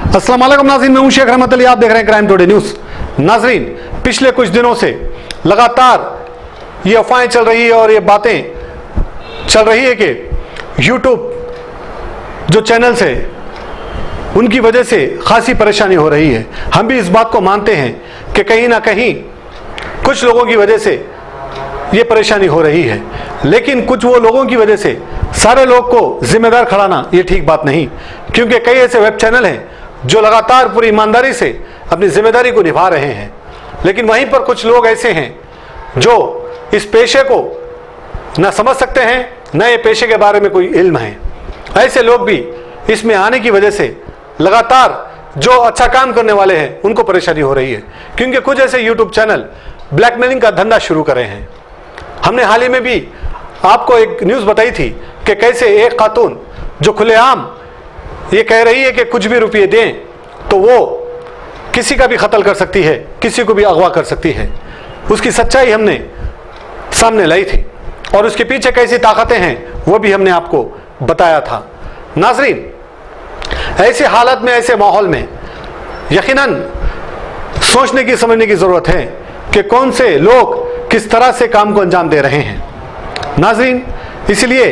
अस्सलाम वालेकुम नाज़रीन, मैं हूं शेख रहमत अली, आप देख रहे हैं क्राइम टुडे न्यूज़। नाज़रीन, पिछले कुछ दिनों से लगातार ये अफवाहें चल रही है और ये बातें चल रही है कि यूट्यूब जो चैनल्स है उनकी वजह से खासी परेशानी हो रही है। हम भी इस बात को मानते हैं कि कहीं ना कहीं कुछ लोगों की वजह से ये परेशानी हो रही है, लेकिन कुछ वो लोगों की वजह से सारे लोग को जिम्मेदार खड़ाना ये ठीक बात नहीं, क्योंकि कई ऐसे वेब चैनल हैं जो लगातार पूरी ईमानदारी से अपनी जिम्मेदारी को निभा रहे हैं, लेकिन वहीं पर कुछ लोग ऐसे हैं जो इस पेशे को न समझ सकते हैं, न ये पेशे के बारे में कोई इल्म है। ऐसे लोग भी इसमें आने की वजह से लगातार जो अच्छा काम करने वाले हैं उनको परेशानी हो रही है, क्योंकि कुछ ऐसे यूट्यूब चैनल ब्लैकमेलिंग का धंधा शुरू करे हैं। हमने हाल ही में भी आपको एक न्यूज़ बताई थी कि कैसे एक खातून जो खुलेआम ये कह रही है कि कुछ भी रुपये दें तो वो किसी का भी कत्ल कर सकती है, किसी को भी अगवा कर सकती है। उसकी सच्चाई हमने सामने लाई थी और उसके पीछे कैसी ताकतें हैं वो भी हमने आपको बताया था। नाज़रीन, ऐसे हालत में, ऐसे माहौल में यकीनन सोचने की, समझने की ज़रूरत है कि कौन से लोग किस तरह से काम को अंजाम दे रहे हैं। नाज़रीन, इसलिए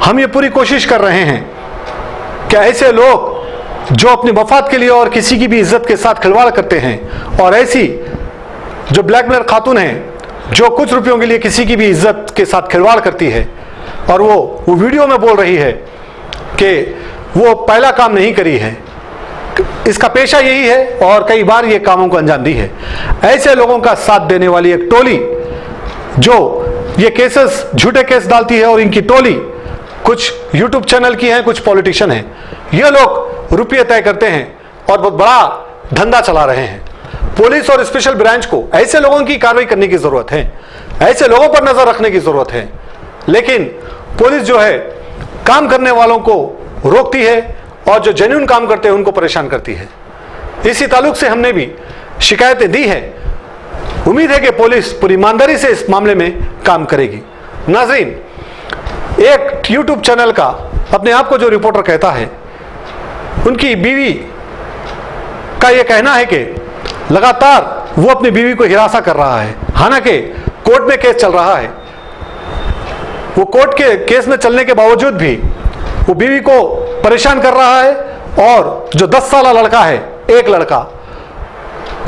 हम ये पूरी कोशिश कर रहे हैं कि ऐसे लोग जो अपनी मफाद के लिए और किसी की भी इज्जत के साथ खिलवाड़ करते हैं, और ऐसी जो ब्लैकमेलर खातून हैं जो कुछ रुपयों के लिए किसी की भी इज्जत के साथ खिलवाड़ करती है और वो वीडियो में बोल रही है कि वो पहला काम नहीं करी है, इसका पेशा यही है और कई बार ये कामों को अंजाम दी है, ऐसे लोगों का साथ देने वाली एक टोली जो ये केसेस, झूठे केस डालती है, और इनकी टोली कुछ यूट्यूब चैनल की है, कुछ पॉलिटिशियन हैं, ये लोग रुपये तय करते हैं और बहुत बड़ा धंधा चला रहे हैं। पुलिस और स्पेशल ब्रांच को ऐसे लोगों की कार्रवाई करने की जरूरत है, ऐसे लोगों पर नजर रखने की जरूरत है, लेकिन पुलिस जो है काम करने वालों को रोकती है और जो जेन्युइन काम करते हैं उनको परेशान करती है। इसी ताल्लुक से हमने भी शिकायतें दी है। उम्मीद है कि पुलिस पूरी ईमानदारी से इस मामले में काम करेगी। नाज़रीन, एक यूट्यूब चैनल का अपने आप को जो रिपोर्टर कहता है, उनकी बीवी का यह कहना है कि लगातार वो अपनी बीवी को हिरासा कर रहा है, हालांकि कोर्ट में केस चल रहा है। वो कोर्ट के केस में चलने के बावजूद भी वो बीवी को परेशान कर रहा है, और जो 10 साल लड़का है, एक लड़का,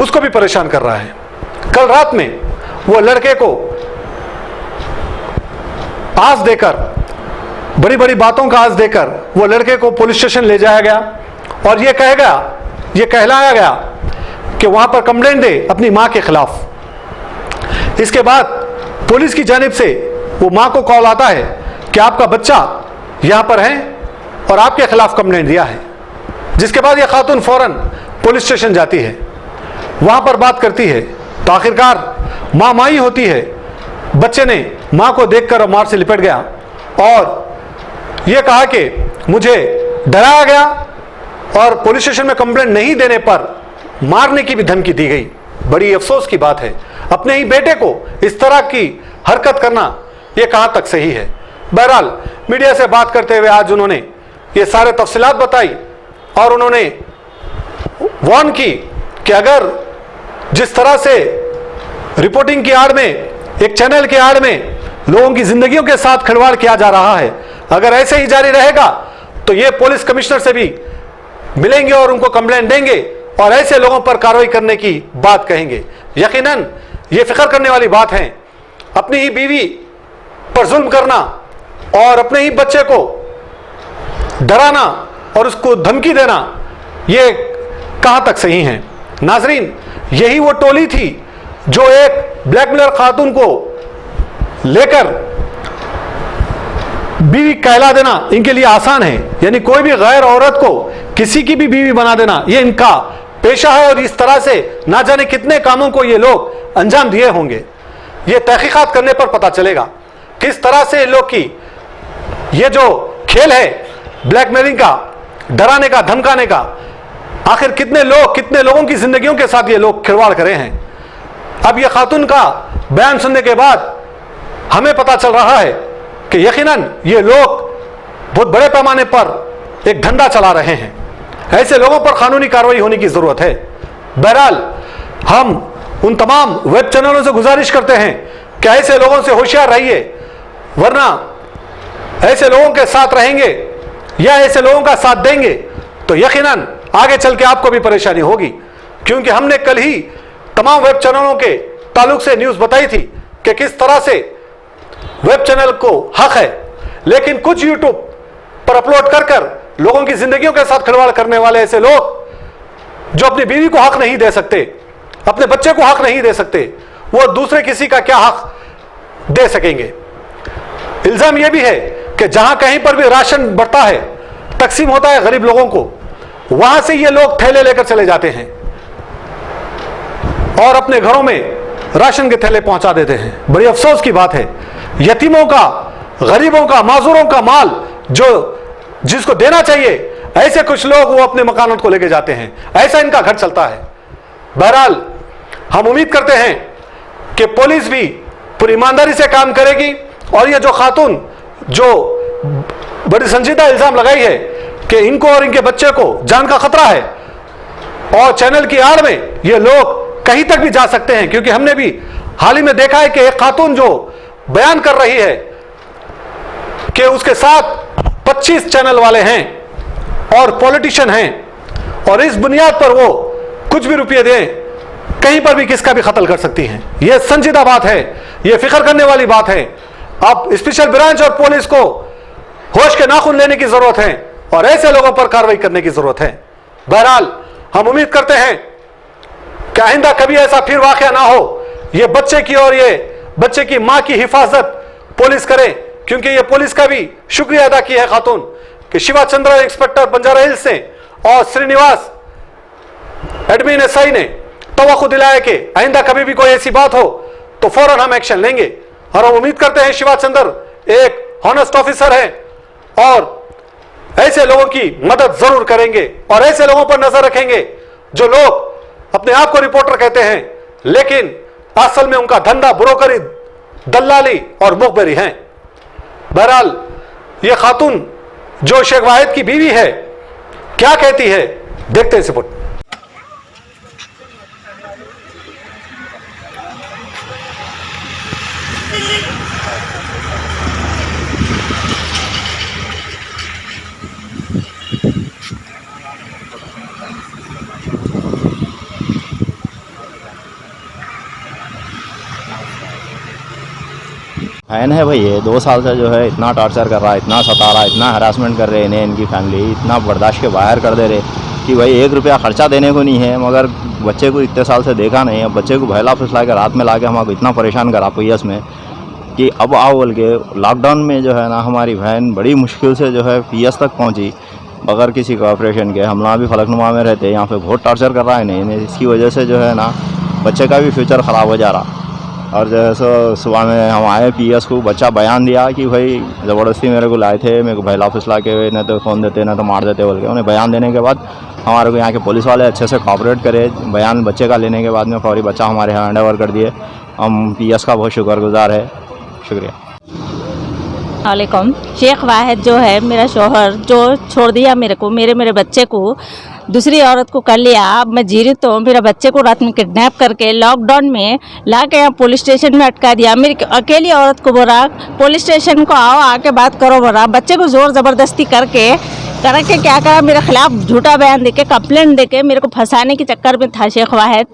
उसको भी परेशान कर रहा है। कल रात में वो लड़के को आस देकर, बड़ी बड़ी बातों का आस देकर वो लड़के को पुलिस स्टेशन ले जाया गया और ये कहलाया गया कि वहां पर कंप्लेंट दे अपनी मां के खिलाफ। इसके बाद पुलिस की जानिब से वो मां को कॉल आता है कि आपका बच्चा यहां पर है और आपके खिलाफ कंप्लेंट दिया है, जिसके बाद ये खातून फौरन पुलिस स्टेशन जाती है, वहां पर बात करती है, तो आखिरकार मां ही होती है। बच्चे ने मां को देखकर मार से लिपट गया और यह कहा कि मुझे डराया गया और पुलिस स्टेशन में कंप्लेंट नहीं देने पर मारने की भी धमकी दी गई। बड़ी अफसोस की बात है, अपने ही बेटे को इस तरह की हरकत करना यह कहां तक सही है। बहरहाल, मीडिया से बात करते हुए आज उन्होंने ये सारे तफसीलात बताई और उन्होंने वार्न की कि अगर जिस तरह से रिपोर्टिंग की आड़ में, एक चैनल के आड़ में लोगों की जिंदगियों के साथ खिलवाड़ किया जा रहा है, अगर ऐसे ही जारी रहेगा तो ये पुलिस कमिश्नर से भी मिलेंगे और उनको कंप्लेंट देंगे और ऐसे लोगों पर कार्रवाई करने की बात कहेंगे। यकीनन ये फिक्र करने वाली बात है। अपनी ही बीवी पर जुल्म करना और अपने ही बच्चे को डराना और उसको धमकी देना, ये कहां तक सही है। नाजरीन, यही वो टोली थी जो एक ब्लैकमेलर खातून को लेकर बीवी कहला देना इनके लिए आसान है, यानी कोई भी गैर औरत को किसी की भी बीवी बना देना ये इनका पेशा है, और इस तरह से ना जाने कितने कामों को ये लोग अंजाम दिए होंगे। ये तहकीकात करने पर पता चलेगा किस तरह से लोग की ये जो खेल है ब्लैकमेलिंग का, डराने का, धमकाने का, आखिर कितने लोगों की जिंदगियों के साथ ये लोग खिलवाड़ करे हैं। अब ये खातून का बयान सुनने के बाद हमें पता चल रहा है कि यकीनन ये लोग बहुत बड़े पैमाने पर एक धंधा चला रहे हैं। ऐसे लोगों पर कानूनी कार्रवाई होने की जरूरत है। बहरहाल हम उन तमाम वेब चैनलों से गुजारिश करते हैं कि ऐसे लोगों से होशियार रहिए, वरना ऐसे लोगों के साथ रहेंगे या ऐसे लोगों का साथ देंगे तो यकीनन आगे चल के आपको भी परेशानी होगी। क्योंकि हमने कल ही तमाम वेब चैनलों के ताल्लुक से न्यूज बताई थी कि किस तरह से वेब चैनल को हक है, लेकिन कुछ यूट्यूब पर अपलोड कर कर लोगों की जिंदगियों के साथ खिलवाड़ करने वाले ऐसे लोग जो अपनी बीवी को हक नहीं दे सकते, अपने बच्चे को हक नहीं दे सकते, वो दूसरे किसी का क्या हक दे सकेंगे। इल्जाम यह भी है कि जहां कहीं पर भी राशन बढ़ता है, तकसीम होता है गरीब लोगों को, वहां से ये लोग थैले लेकर चले जाते हैं और अपने घरों में राशन के थैले पहुंचा देते हैं। बड़ी अफसोस की बात है, यतीमों का, गरीबों का, माजूरों का माल जो जिसको देना चाहिए, ऐसे कुछ लोग वो अपने मकानों को लेके जाते हैं। ऐसा इनका घर चलता है। बहरहाल हम उम्मीद करते हैं कि पुलिस भी पूरी ईमानदारी से काम करेगी और ये जो खातून जो बड़ी संजीदा इल्जाम लगाई है कि इनको और इनके बच्चे को जान का खतरा है और चैनल की आड़ में ये लोग कहीं तक भी जा सकते हैं, क्योंकि हमने भी हाल ही में देखा है कि एक खातून जो बयान कर रही है कि उसके साथ 25 चैनल वाले हैं और पॉलिटिशियन हैं और इस बुनियाद पर वो कुछ भी रुपये दें, कहीं पर भी किसका भी कत्ल कर सकती हैं। यह संजीदा बात है, यह फिक्र करने वाली बात है। अब स्पेशल ब्रांच और पुलिस को होश के नाखून लेने की जरूरत है और ऐसे लोगों पर कार्रवाई करने की जरूरत है। बहरहाल हम उम्मीद करते हैं कि आइंदा कभी ऐसा फिर वाकया ना हो। ये बच्चे की और ये बच्चे की मां की हिफाजत पुलिस करे, क्योंकि ये पुलिस का भी शुक्रिया अदा किया है खातून कि शिवा चंद्रा इंस्पेक्टर बंजारा हिल्स ने और श्रीनिवास एडमिन एसआई ने तवक्को दिलाया कि आइंदा कभी भी कोई ऐसी बात हो तो फौरन हम एक्शन लेंगे। और हम उम्मीद करते हैं शिवा चंद्र एक हॉनेस्ट ऑफिसर है और ऐसे लोगों की मदद जरूर करेंगे और ऐसे लोगों पर नजर रखेंगे जो लोग अपने आप को रिपोर्टर कहते हैं लेकिन असल में उनका धंधा ब्रोकरी, दलाली और मुखबरी है। बहरहाल यह खातून जो शेख वाहिद की बीवी है क्या कहती है, देखते हैं रिपोर्ट। फैन है भाई, ये 2 साल से जो है इतना टॉर्चर कर रहा है, इतना सता रहा है, इतना हरासमेंट कर रहे हैं इन्हें, इनकी फैमिली इतना बर्दाश्त के बाहर कर दे रहे कि भाई 1 रुपया खर्चा देने को नहीं है। मगर बच्चे को इतने साल से देखा नहीं, अब बच्चे को बहला फुसला के रात में ला के हमको इतना परेशान करा पीएस में कि अब आओ बोल के लॉकडाउन में जो है ना हमारी बहन बड़ी मुश्किल से जो है पीएस तक पहुँची बगैर किसी कोऑपरेशन के। हम लोग भी फलकनुमा में रहते हैं, यहाँ पे बहुत टॉर्चर कर रहा है नहीं, इसकी वजह से जो है ना बच्चे का भी फ्यूचर ख़राब हो जा रहा। और जैसे सुबह में हम आए पीएस को, बच्चा बयान दिया कि भाई ज़बरदस्ती मेरे को लाए थे, मेरे को बहला फुसला के न तो फ़ोन देते न तो मार देते बोल के। उन्हें बयान देने के बाद हमारे को यहाँ के पुलिस वाले अच्छे से कोऑपरेट करे, बयान बच्चे का लेने के बाद में फौरी बच्चा हमारे यहाँ हैंड ओवर कर दिए। हम पीएस का बहुत शुक्रगुजार है, शुक्रिया। वालेकुम। शेख वाहिद जो है मेरा शोहर, जो छोड़ दिया मेरे को, मेरे बच्चे को दूसरी औरत को कर लिया। अब मैं जी रही तो मेरा बच्चे को रात में किडनैप करके लॉकडाउन में ला के यहाँ पुलिस स्टेशन में अटका दिया। मेरी अकेली औरत को बोला पुलिस स्टेशन को आओ, आके बात करो, बोला बच्चे को जोर ज़बरदस्ती करके क्या करा, मेरे खिलाफ झूठा बयान देके कंप्लेंट देके मेरे को फंसाने के चक्कर में था शेख वाहिद।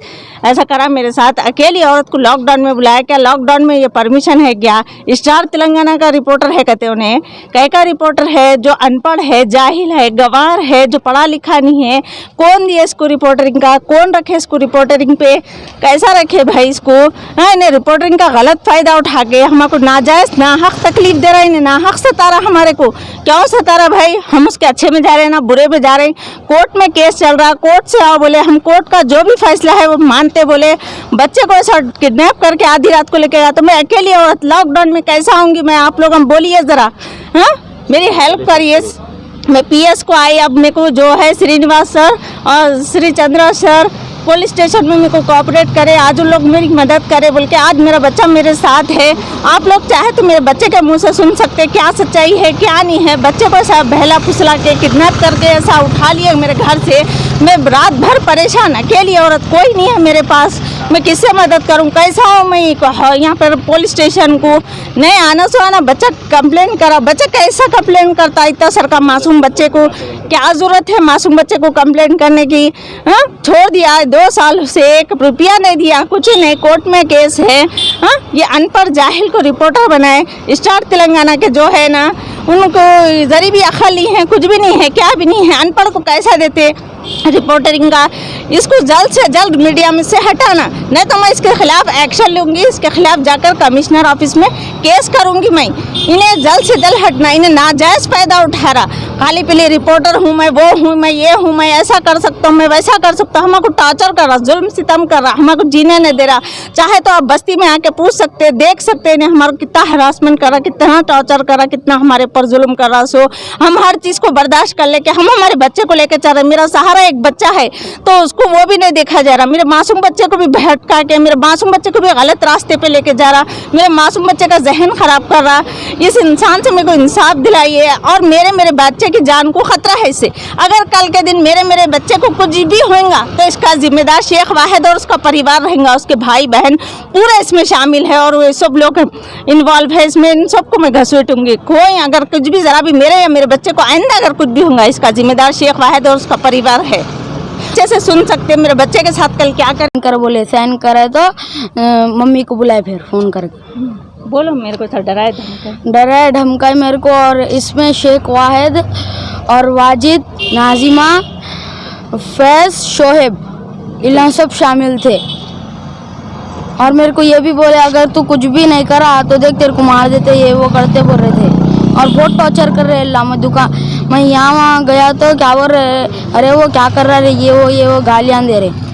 ऐसा करा मेरे साथ। अकेली औरत को लॉकडाउन में बुलाया। क्या लॉकडाउन में ये परमिशन है क्या? स्टार तेलंगाना का रिपोर्टर है कहते उन्हें, कैका रिपोर्टर है जो अनपढ़ है, जाहिल है, गंवार है, जो पढ़ा लिखा नहीं है। कौन दिया इसको रिपोर्टरिंग का? कौन रखे इसको रिपोर्टरिंग पे? कैसा रखे भाई इसको? हाँ, इन्हें रिपोर्टरिंग का गलत फ़ायदा उठा के हमको नाजायज़ नाहक तकलीफ दे रहा है, इन्हें नाहक सता रहा हमारे को। क्यों सता रहा भाई? हम उसके अच्छे में जा रहे हैं ना बुरे में जा रहे हैं। कोर्ट में केस चल रहा, कोर्ट से आओ बोले, हम कोर्ट का जो भी फैसला है वो मानते बोले। बच्चे को ऐसा किडनैप करके आधी रात को लेके गया तो मैं अकेली औरत लॉकडाउन में कैसा आऊँगी मैं? आप लोग हम बोलिए ज़रा, हाँ मेरी हेल्प करिए। मैं पीएस को आई, अब मेरे को जो है श्रीनिवास सर और Shri Chandra sir police station में मेरे को कोऑपरेट करे, आज उन लोग मेरी मदद करे बोल के आज मेरा बच्चा मेरे साथ है। आप लोग चाहे तो मेरे बच्चे के मुंह से सुन सकते क्या सच्चाई है क्या नहीं है। बच्चे को ऐसा बहला फुसला के किडनैप करके ऐसा उठा लिया मेरे घर से। मैं रात भर परेशान, अकेली औरत, कोई नहीं है मेरे पास, मैं किससे मदद करूं, कैसा हूँ मैं यहाँ पर पुलिस स्टेशन को नहीं आना सो आना। बच्चा कंप्लेन करा, बच्चा कैसा कंप्लेन करता इतना सर का मासूम बच्चे को, क्या जरूरत है मासूम बच्चे को कंप्लेन करने की। हाँ, छोड़ दिया 2 साल से 1 रुपया नहीं दिया, कुछ नहीं, कोर्ट में केस है। हाँ, ये अनपढ़ जाहिल को रिपोर्टर बनाए। स्टार तेलंगाना के जो है ना, उनको जरी भी अकल नहीं है, कुछ भी नहीं है, क्या भी नहीं है, अनपढ़ को कैसा देते रिपोर्टरिंग का। इसको जल्द से जल्द मीडिया में से हटाना, नहीं तो मैं इसके खिलाफ एक्शन लूंगी, इसके खिलाफ जाकर कमिश्नर ऑफिस में केस करूंगी। मैं इन्हें जल्द से जल्द हटना, इन्हें नाजायज फायदा उठा रहा। खाली पीली रिपोर्टर हूँ मैं, वो हूँ मैं, ये हूँ मैं, ऐसा कर सकता हूँ मैं, वैसा कर सकता हूँ। हमको टॉर्चर कर रहा, जुल्म सितम कर रहा, हमको जीने नहीं दे रहा। चाहे तो आप बस्ती में आके पूछ सकते, देख सकते हैं हमारा कितना हरासमेंट कर रहा, कितना टॉर्चर कर रहा, कितना हमारे पर जुल्म कर रहा। सो हम हर चीज़ को बर्दाश्त कर लेके हम हमारे बच्चे को लेकर चल रहे। मेरा सहारा एक बच्चा है तो उसको वो भी नहीं देखा जा रहा। मेरे मासूम बच्चे को भी भटका के, मेरे मासूम बच्चे को भी गलत रास्ते पे लेके जा रहा, मेरे मासूम बच्चे का जहन खराब कर रहा। इस इंसान से मेरे को इंसाफ दिलाइए और मेरे बच्चे की जान को खतरा है इससे। अगर कल के दिन मेरे बच्चे को कुछ भी होगा तो इसका जिम्मेदार शेख वाहिद और उसका परिवार रहेगा, उसके भाई बहन पूरा इसमें शामिल है और वो सब लोग इन्वॉल्व है इसमें। इन सबको मैं घसीटूंगी। कोई अगर कुछ भी जरा भी मेरे या मेरे बच्चे को आइंदा अगर कुछ भी होगा, इसका जिम्मेदार शेख वाहिद और उसका परिवार है। अच्छे से सुन सकते मेरे बच्चे के साथ कल क्या कर बोले साइन करे तो मम्मी को बुलाए, फिर फोन करके बोलो मेरे को था डराए धमकाए मेरे को। और इसमें शेख वाहिद और वाजिद, नाजिमा, फैज, शोहेब, इलान सब शामिल थे। और मेरे को ये भी बोले अगर तू कुछ भी नहीं करा तो देख तेरे को मार देते, ये वो करते बोल रहे थे। और बहुत टॉर्चर कर रहे अल्लाह में दुकान। मैं यहाँ वहाँ गया तो क्या बोल रहे, अरे वो क्या कर रहा है, ये वो गालियाँ दे रहे।